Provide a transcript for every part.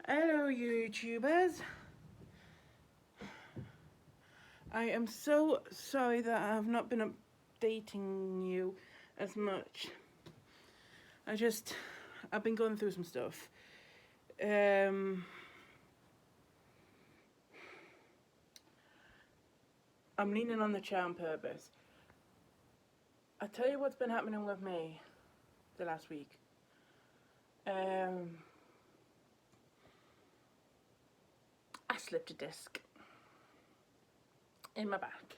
Hello, YouTubers. I am so sorry that I have not been updating you as much. I've been going through some stuff. Um, I'm leaning on the chair on purpose. I tell you what's been happening with me the last week. I slipped a disc in my back.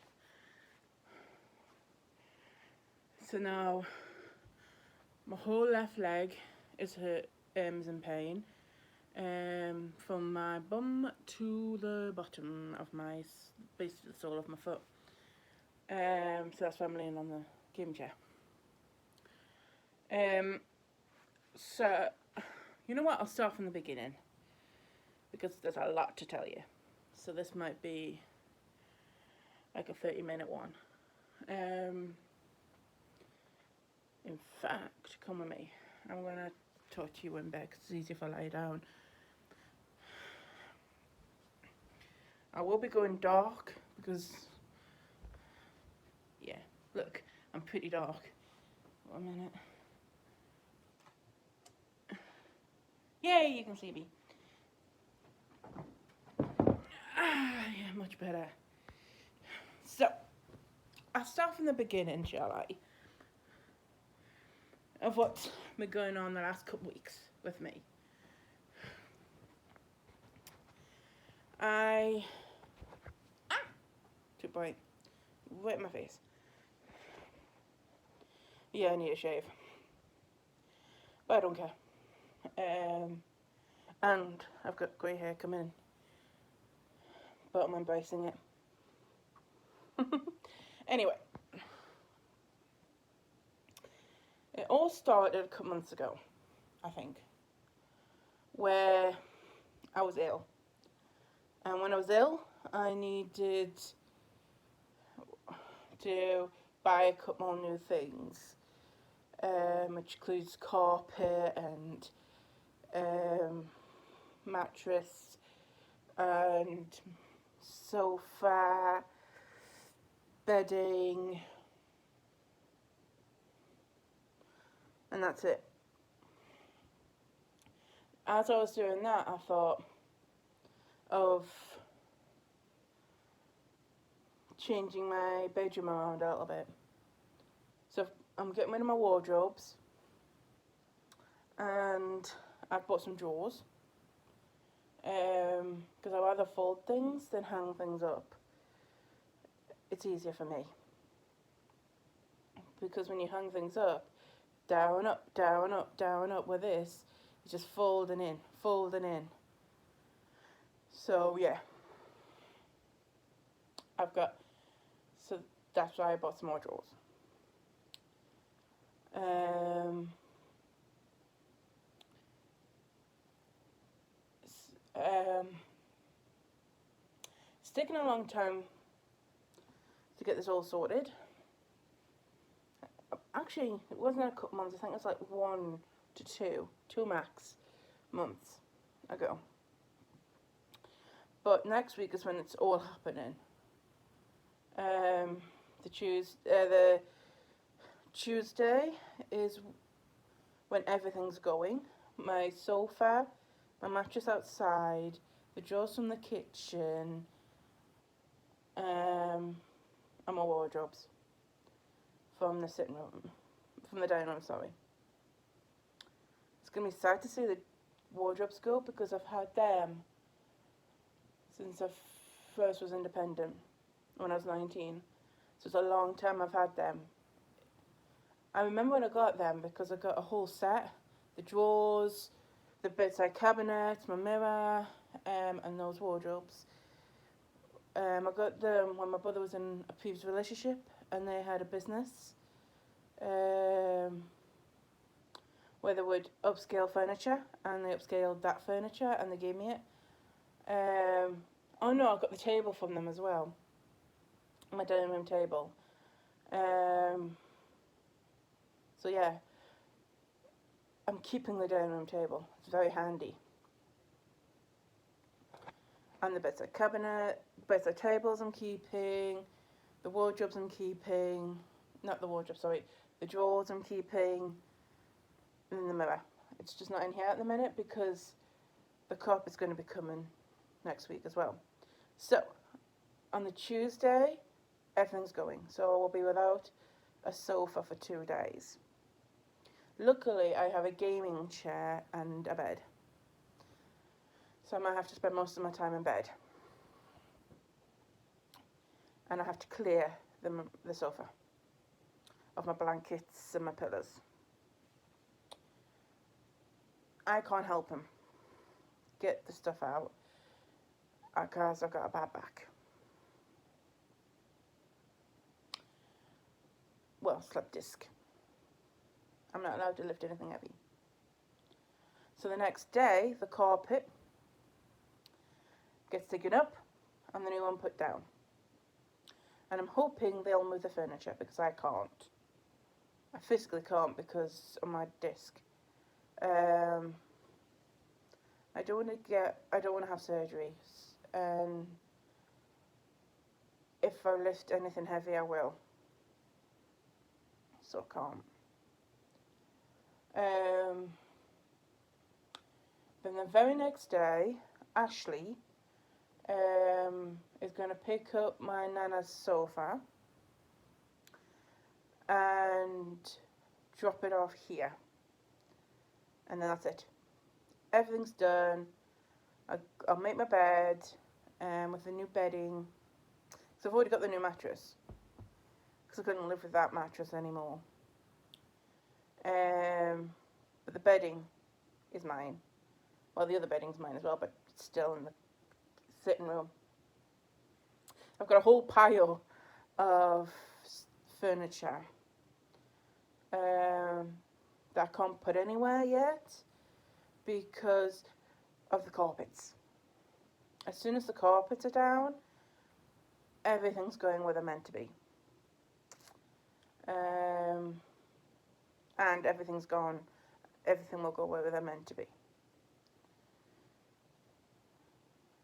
So now my whole left leg is in pain. From my bum to the bottom of basically the sole of my foot. So that's why I'm laying on the game chair. So, you know what? I'll start from the beginning because there's a lot to tell you. So this might be like a 30-minute one. In fact, come with me. I'm gonna talk to you in bed because it's easier if I lie down. I will be going dark because, yeah, look, I'm pretty dark. One minute. Yay, you can see me. Yeah, much better. So, I'll start from the beginning, shall I? Of what's been going on the last couple of weeks with me. Too bright. Right in my face. Yeah, I need a shave. But I don't care. And I've got grey hair coming in. But I'm embracing it. Anyway. It all started a couple months ago, I think. Where I was ill. And when I was ill, I needed to buy a couple more new things. Which includes carpet and mattress and sofa, bedding, and that's it. As I was doing that, I thought of changing my bedroom around a little bit. So I'm getting rid of my wardrobes, and I've bought some drawers. Because I rather fold things than hang things up. It's easier for me. Because when you hang things up, down, up, down, up, down, up, with this, it's just folding in, folding in. So yeah, so that's why I bought some more drawers. It's taken a long time to get this all sorted. Actually, it wasn't a couple months. I think it was like 1 to 2 max months ago. But next week is when it's all happening. The Tuesday is when everything's going. My sofa, my mattress outside, the drawers from the kitchen, and my wardrobes from the sitting room, from the dining room, sorry. It's going to be sad to see the wardrobes go because I've had them since I first was independent when I was 19. So it's a long time I've had them. I remember when I got them because I got a whole set. The drawers, the bedside cabinet, my mirror, and those wardrobes. I got them when my brother was in a previous relationship and they had a business where they would upscale furniture, and they upscaled that furniture and they gave me it. Oh no, I got the table from them as well. My dining room table. So yeah, I'm keeping the dining room table. It's very handy. And the bedside cabinet, bedside tables I'm keeping, the wardrobes I'm keeping, not the wardrobe, sorry, the drawers I'm keeping, and the mirror. It's just not in here at the minute because the carpet's going to be coming next week as well. So, on the Tuesday, everything's going. So I will be without a sofa for 2 days. Luckily, I have a gaming chair and a bed. So I might have to spend most of my time in bed. And I have to clear the sofa of my blankets and my pillows. I can't help him get the stuff out because I've got a bad back. Well, slip disc. I'm not allowed to lift anything heavy. So the next day, the carpet gets taken up and the new one put down. And I'm hoping they'll move the furniture because I can't. I physically can't because of my disc. I don't want to have surgery. And if I lift anything heavy, I will. So I can't. Then the very next day, Ashley is going to pick up my nana's sofa and drop it off here. And then that's it. Everything's done. I'll make my bed with the new bedding. So I've already got the new mattress because I couldn't live with that mattress anymore. But the bedding is mine. Well, the other bedding's mine as well, but it's still in the sitting room. I've got a whole pile of furniture that I can't put anywhere yet because of the carpets. As soon as the carpets are down, everything's going where they're meant to be. And everything's gone. Everything will go where they're meant to be.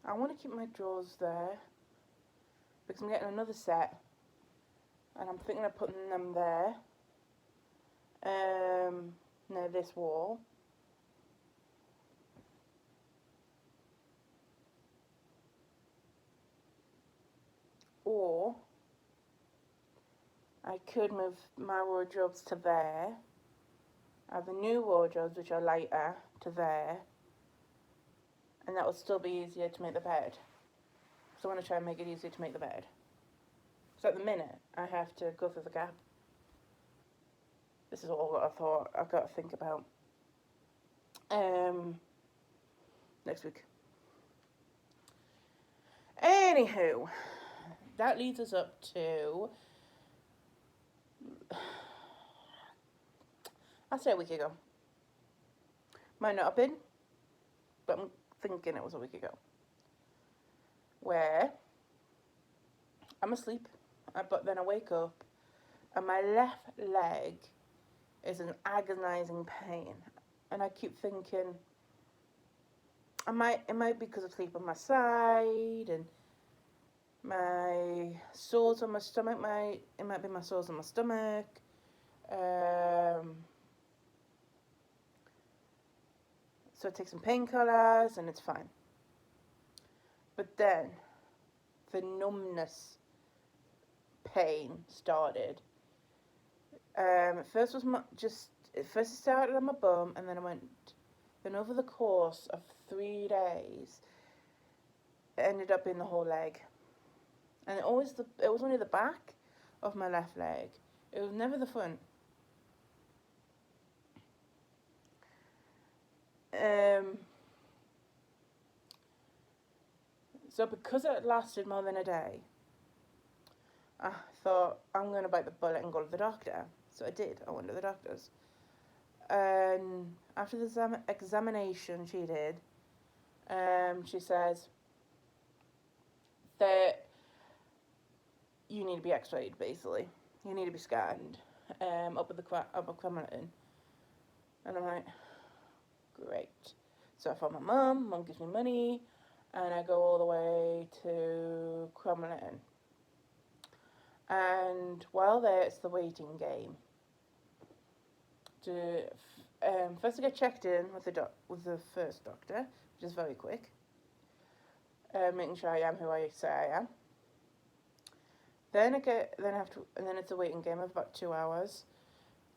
I want to keep my drawers there because I'm getting another set and I'm thinking of putting them there near this wall. Or I could move my wardrobes to there. I have the new wardrobes, which are lighter, to there. And that would still be easier to make the bed. So I want to try and make it easier to make the bed. So at the minute, I have to go through the gap. This is all that I've got to think about. Next week. Anywho, that leads us up to, I'd say a week ago. Might not have been, but I'm thinking it was a week ago. Where I'm asleep, but then I wake up and my left leg is in agonizing pain. And I keep thinking, it might be because of sleep on my side and my sores on my stomach. It might be my sores on my stomach. So I take some painkillers and it's fine. But then the numbness pain started. First it started on my bum and then over the course of 3 days it ended up in the whole leg. And it was only the back of my left leg. It was never the front. So because it lasted more than a day, I thought, I'm going to bite the bullet and go to the doctor. So I did. I went to the doctor's. And after the examination she did, she says that you need to be x-rayed, basically. You need to be scanned up at the Cromlin. And I'm like, great. So I phone my mum. Mum gives me money. and I go all the way to Cromlin. And while there, it's the waiting game. First, I get checked in with the first doctor, which is very quick, making sure I am who I say I am. Then it's a waiting game of about 2 hours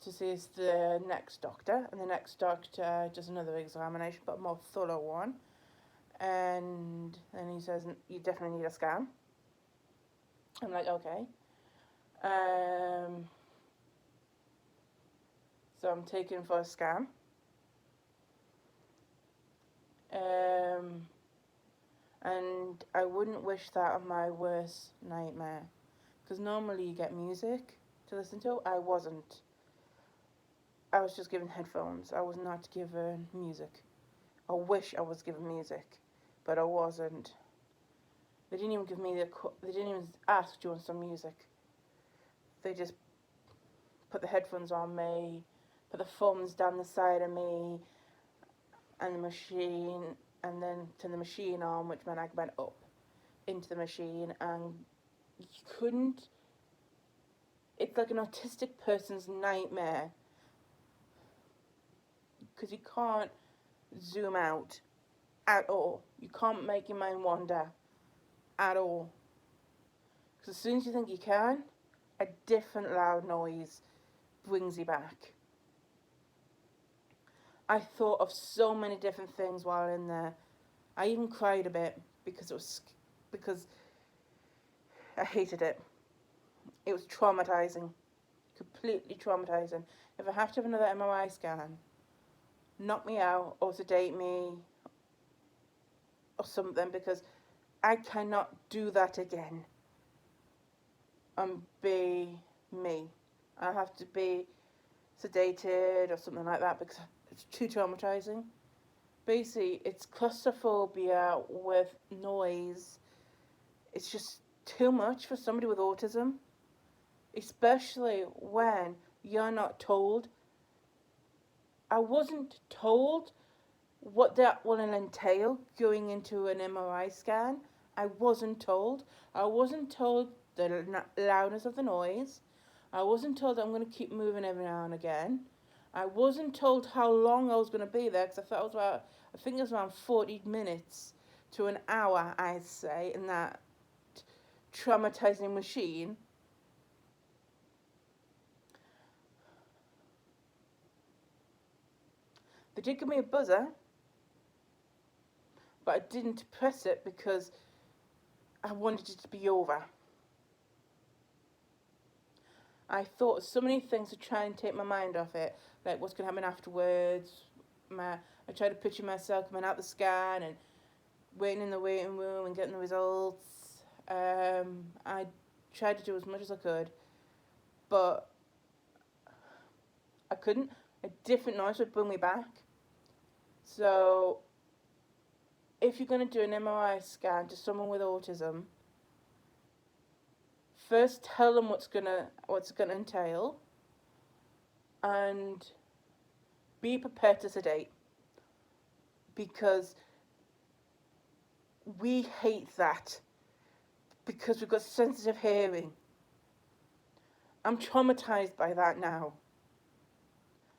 to see the next doctor, and the next doctor does another examination, but a more thorough one. And then he says, you definitely need a scan. I'm like, okay. So I'm taken for a scan. And I wouldn't wish that on my worst nightmare. Because normally you get music to listen to. I wasn't. I was just given headphones. I was not given music. I wish I was given music, but I wasn't. They didn't even give me they didn't even ask, do you want some music? They just put the headphones on me, put the phones down the side of me, and the machine, and then turn the machine on, which meant I went up into the machine, and you couldn't. It's like an autistic person's nightmare, because you can't zoom out at all. You can't make your mind wander at all. Because as soon as you think you can, a different loud noise brings you back. I thought of so many different things while in there. I even cried a bit because I hated it. It was traumatizing, completely traumatizing. If I have to have another MRI scan, knock me out or sedate me or something, because I cannot do that again and be me. I have to be sedated or something like that because it's too traumatizing. Basically, it's claustrophobia with noise. It's just too much for somebody with autism, especially when you're not told. I wasn't told what that will entail going into an MRI scan. I wasn't told. I wasn't told the loudness of the noise. I wasn't told that I'm going to keep moving every now and again. I wasn't told how long I was going to be there, because I think it was around 40 minutes to an hour, I'd say, in that traumatizing machine. They did give me a buzzer, but I didn't press it because I wanted it to be over. I thought so many things to try and take my mind off it, like what's going to happen afterwards. I tried to picture myself coming out the scan and waiting in the waiting room and getting the results. I tried to do as much as I could, but I couldn't. A different noise would bring me back. So, if you're going to do an MRI scan to someone with autism, first tell them what's gonna entail, and be prepared to sedate, because we hate that, because we've got sensitive hearing. I'm traumatized by that now,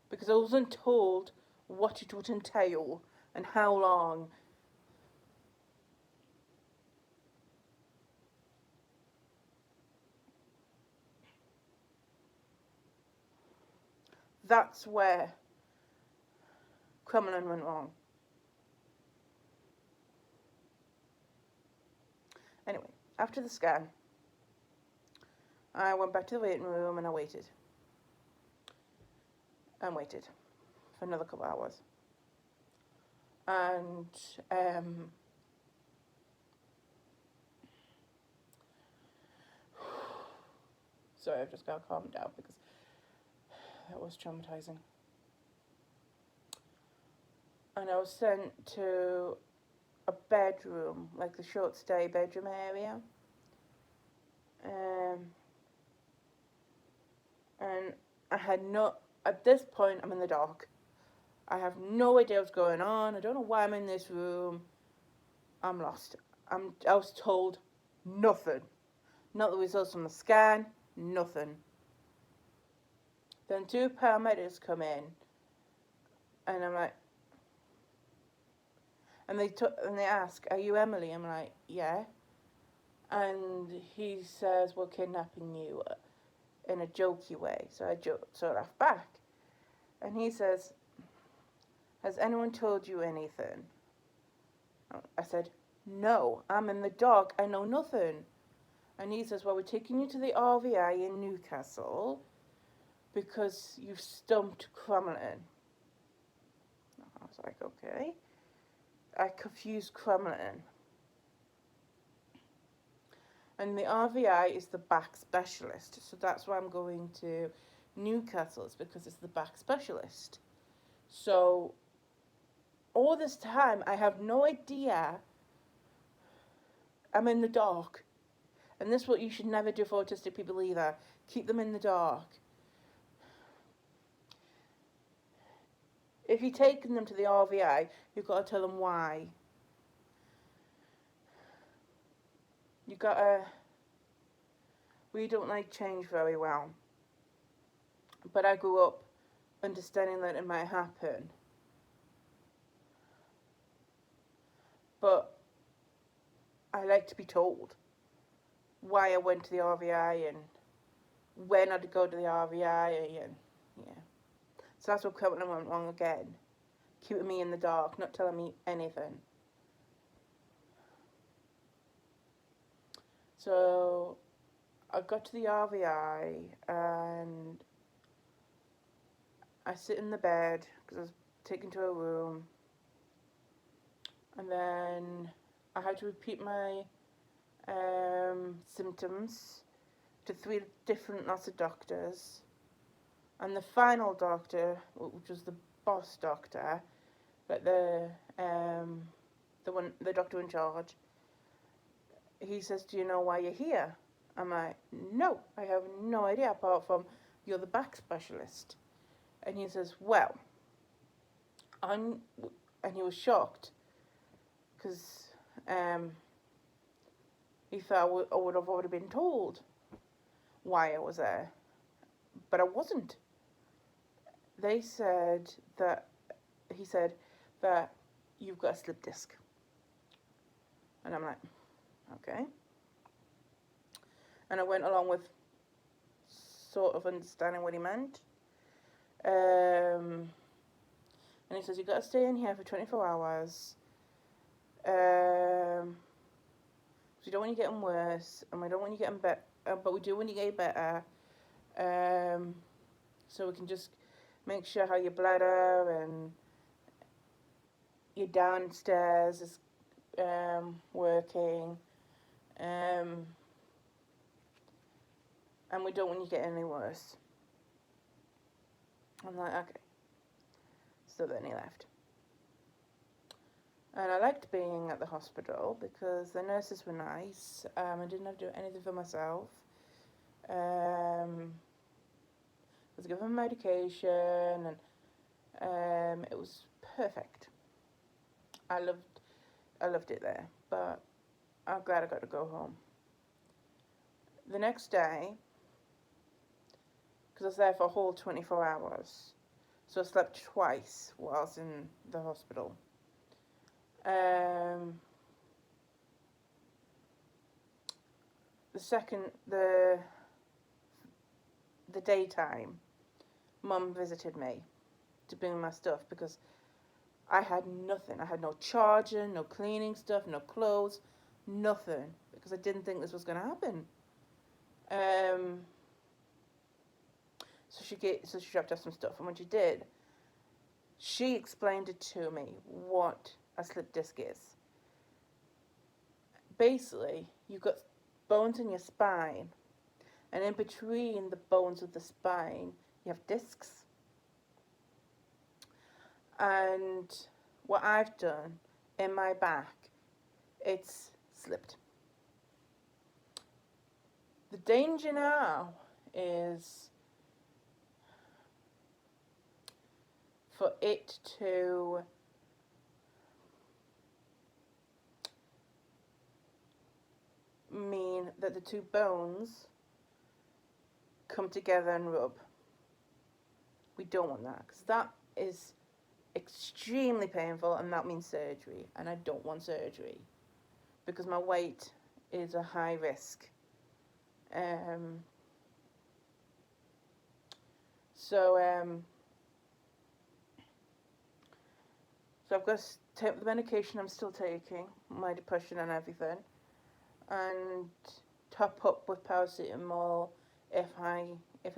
because I wasn't told what it would entail and how long. That's where Crumlin went wrong. Anyway, after the scan, I went back to the waiting room and I waited. And waited for another couple of hours. And sorry, I've just got to calm down because that was traumatizing. And I was sent to a bedroom, like the short stay bedroom area. And I had at this point, I'm in the dark. I have no idea what's going on. I don't know why I'm in this room. I'm lost. I was told nothing. Not the results from the scan, nothing. Then two paramedics come in, and I'm like, and they ask, "Are you Emily?" I'm like, "Yeah." And he says, "We're kidnapping you," in a jokey way. So I laugh back, and he says, "Has anyone told you anything?" I said, "No, I'm in the dark. I know nothing." And he says, "Well, we're taking you to the RVI in Newcastle because you've stumped Crumlin." I was like, okay. I confused Crumlin. And the RVI is the back specialist. So that's why I'm going to Newcastle, it's because it's the back specialist. So all this time, I have no idea. I'm in the dark. And this is what you should never do for autistic people either. Keep them in the dark. If you're taking them to the RVI, you've got to tell them why. We don't like change very well. But I grew up understanding that it might happen. But I like to be told why I went to the RVI and when I'd go to the RVI and yeah. So that's what Crumlin went wrong again. Keeping me in the dark, not telling me anything. So I got to the RVI and I sit in the bed because I was taken to a room. And then I had to repeat my symptoms to 3 different lots of doctors. And the final doctor, which was the boss doctor, like the doctor in charge, he says, "Do you know why you're here?" I'm like, "No, I have no idea apart from you're the back specialist." And he says, "Well, and he was shocked because he thought I would have already been told why I was there, but I wasn't. He said that you've got a slip disc. And I'm like, okay. And I went along with sort of understanding what he meant. And he says, you've got to stay in here for 24 hours. So we don't want you getting worse, and we don't want you getting better, but we do want you getting better. So we can just make sure how your bladder and your downstairs is working. And we don't want you getting any worse. I'm like, okay. So then he left. And I liked being at the hospital because the nurses were nice. I didn't have to do anything for myself. I was given medication and it was perfect. I loved it there, but I'm glad I got to go home. The next day, because I was there for a whole 24 hours, so I slept twice while I was in the hospital. The daytime, Mum visited me to bring my stuff because I had nothing. I had no charger, no cleaning stuff, no clothes, nothing, because I didn't think this was going to happen. So she dropped off some stuff, and when she did, she explained it to me what a slip disc is. Basically, you've got bones in your spine, and in between the bones of the spine, you have discs. And what I've done in my back, it's slipped. The danger now is for it to that the two bones come together and rub. We don't want that because that is extremely painful and that means surgery, and I don't want surgery because my weight is a high risk. So I've got to take the medication I'm still taking, my depression and everything, and top up with paracetamol if I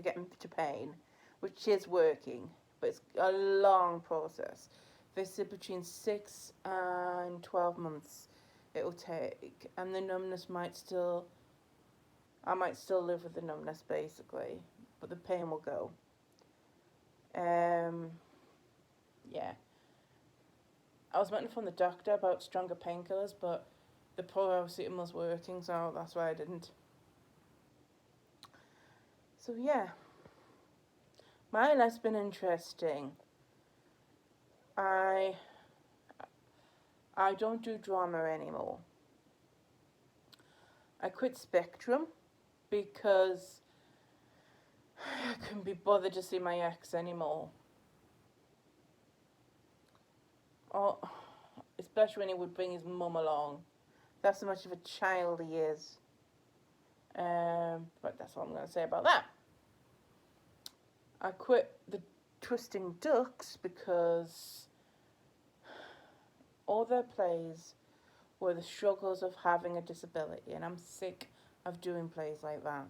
get into pain, which is working, but it's a long process. They said between 6 and 12 months it will take, and the numbness I might still live with the numbness basically, but the pain will go. Yeah. I was waiting from the doctor about stronger painkillers, but the paracetamol's working, so that's why I didn't. So yeah, my life's been interesting. I don't do drama anymore. I quit Spectrum because I couldn't be bothered to see my ex anymore. Oh, especially when he would bring his mum along. That's how much of a child he is. But that's all I'm going to say about that. I quit the Twisting Ducks because all their plays were the struggles of having a disability, and I'm sick of doing plays like that.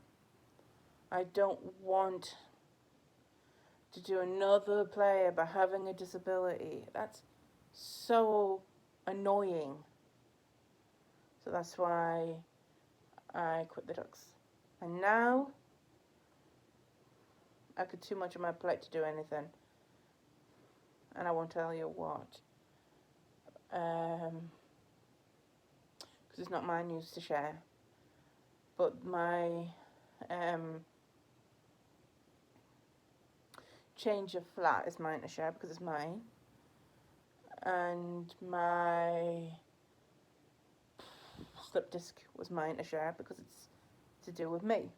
I don't want to do another play about having a disability. That's so annoying. So that's why I quit the Ducks. And now I got too much on my plate to do anything. And I won't tell you what. Because it's not my news to share. But my change of flat is mine to share because it's mine. And my slip disc was mine to share because it's to do with me.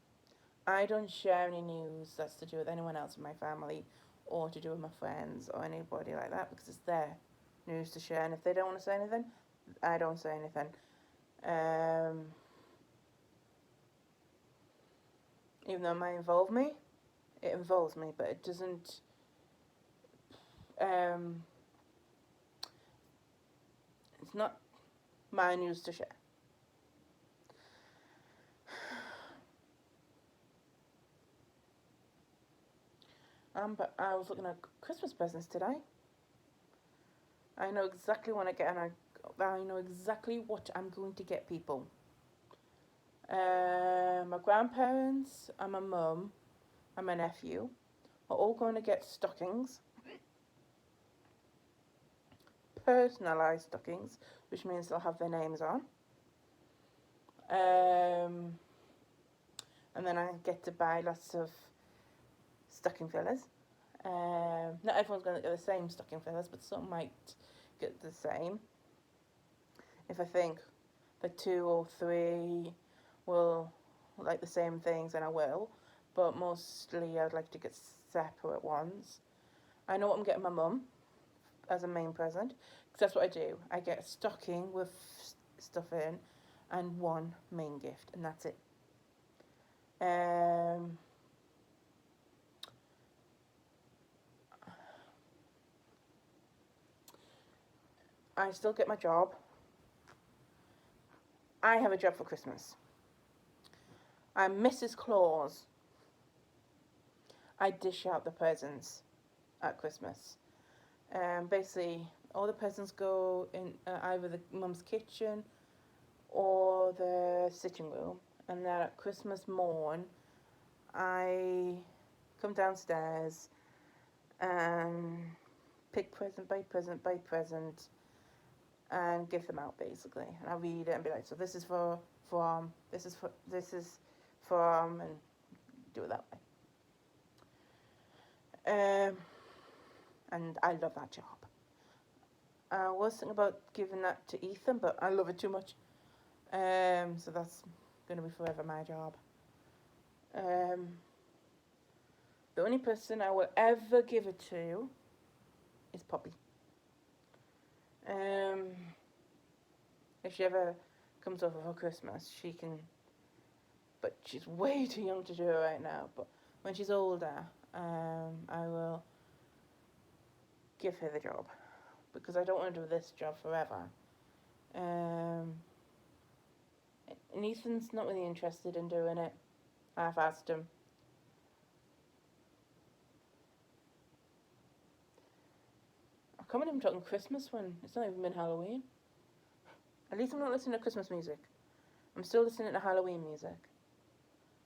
I don't share any news that's to do with anyone else in my family or to do with my friends or anybody like that because it's their news to share, and if they don't want to say anything, I don't say anything. Even though it might involve me, it involves me, but it doesn't it's not my news to share. But I was looking at Christmas presents today. I know exactly what I get, and I know exactly what I'm going to get people. My grandparents and my mum and my nephew are all going to get stockings. Personalised stockings, which means they'll have their names on. And then I get to buy lots of stocking fillers. Not everyone's going to get the same stocking fillers, but some might get the same. If I think that 2 or 3 will like the same things, then I will. But mostly I'd like to get separate ones. I know what I'm getting my mum as a main present, because that's what I do. I get a stocking with stuff in and one main gift, and that's it. I still get my job. I have a job for Christmas. I'm Mrs. Claus. I dish out the presents at Christmas. Basically, all the presents go in either the mum's kitchen or the sitting room. And then at Christmas morn, I come downstairs and pick present by present by present and give them out basically. And I read it and be like, so this is from, this is from, and do it that way. And I love that job. I was thinking about giving that to Ethan, but I love it too much. So that's going to be forever my job. The only person I will ever give it to is Poppy. If she ever comes over for Christmas, she can, but she's way too young to do it right now. But when she's older, I will give her the job, because I don't want to do this job forever. And Ethan's not really interested in doing it. I've asked him. I can't believe I'm talking Christmas when it's not even been Halloween. At least I'm not listening to Christmas music. I'm still listening to Halloween music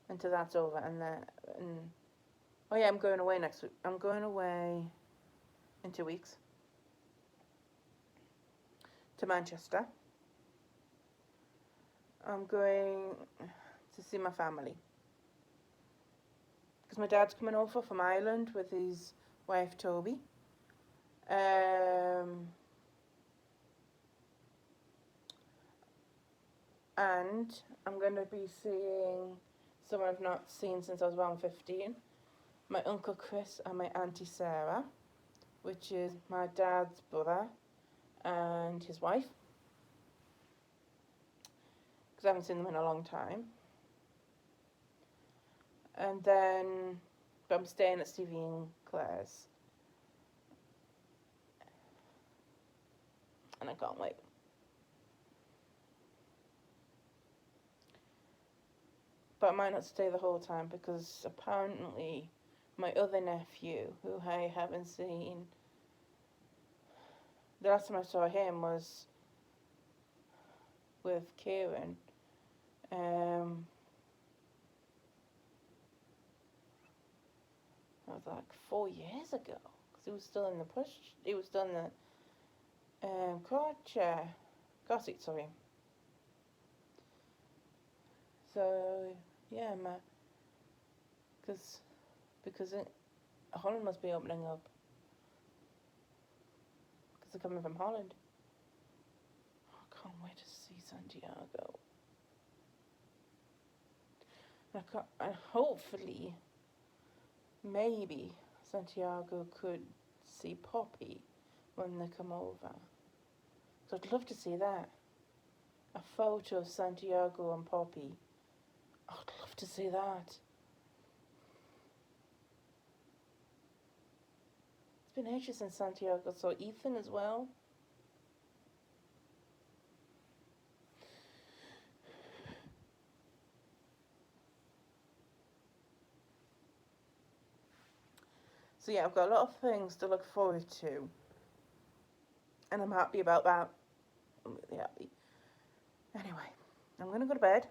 until that's over. Oh yeah, I'm going away next week. I'm going away in 2 weeks to Manchester. I'm going to see my family, because my dad's coming over from Ireland with his wife Toby. And I'm going to be seeing someone I've not seen since I was around 15. My Uncle Chris and my Auntie Sarah, which is my dad's brother and his wife, because I haven't seen them in a long time. And then I'm staying at Stevie and Claire's, and I can't wait. But I might not stay the whole time, because apparently my other nephew, who I haven't seen, the last time I saw him was with Kieran. That was like 4 years ago, because he was still in the push. He was still in the car seat, sorry. So yeah, because Holland must be opening up, because they're coming from Holland. I can't wait to see Santiago. And hopefully, maybe Santiago could see Poppy when they come over. So I'd love to see that. A photo of Santiago and Poppy. I'd love to see that. It's been ages since Santiago saw Ethan as well. So yeah, I've got a lot of things to look forward to, and I'm happy about that. I'm really happy. Anyway, I'm going to go to bed.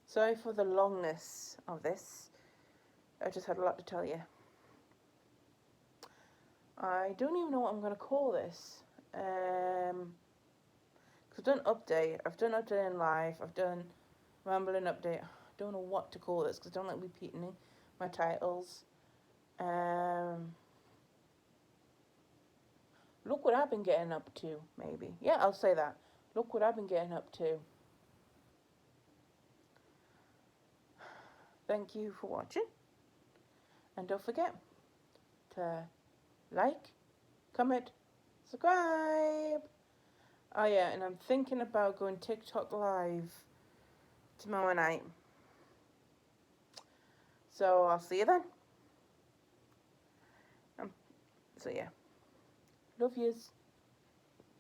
Sorry for the longness of this. I just had a lot to tell you. I don't even know what I'm going to call this. Because I've done update. I've done update in live. I've done rambling update. I don't know what to call this, because I don't like repeating my titles. Look what I've been getting up to, maybe. Yeah, I'll say that. Look what I've been getting up to. Thank you for watching. And don't forget to like, comment, subscribe. Oh yeah, and I'm thinking about going TikTok live tomorrow night. So I'll see you then. So yeah. Love yous.